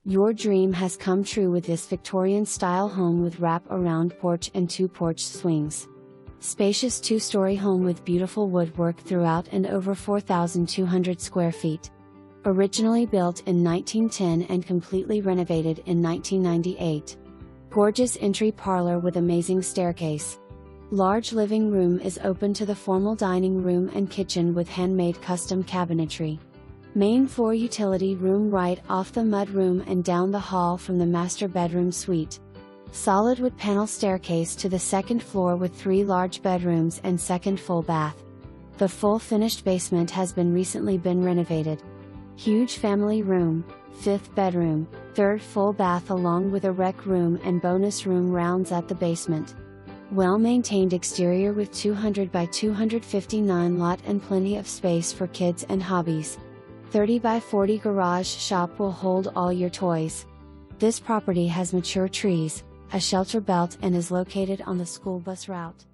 Your dream has come true with this Victorian-style home with wrap-around porch and 2 porch swings. Spacious 2-story home with beautiful woodwork throughout and over 4,200 square feet. Originally built in 1910 and completely renovated in 1998. Gorgeous entry parlor with amazing staircase. Large living room is open to the formal dining room and kitchen with handmade custom cabinetry. Main floor utility room right off the mud room and down the hall from the master bedroom suite. Solid wood panel staircase to the second floor with 3 large bedrooms and second full bath. The full finished basement has recently been renovated. Huge family room, 5th bedroom, 3rd full bath along with a rec room and bonus room rounds at the basement. Well-maintained exterior with 200 by 259 lot and plenty of space for kids and hobbies. 30 by 40 garage shop will hold all your toys. This property has mature trees, a shelter belt and is located on the school bus route.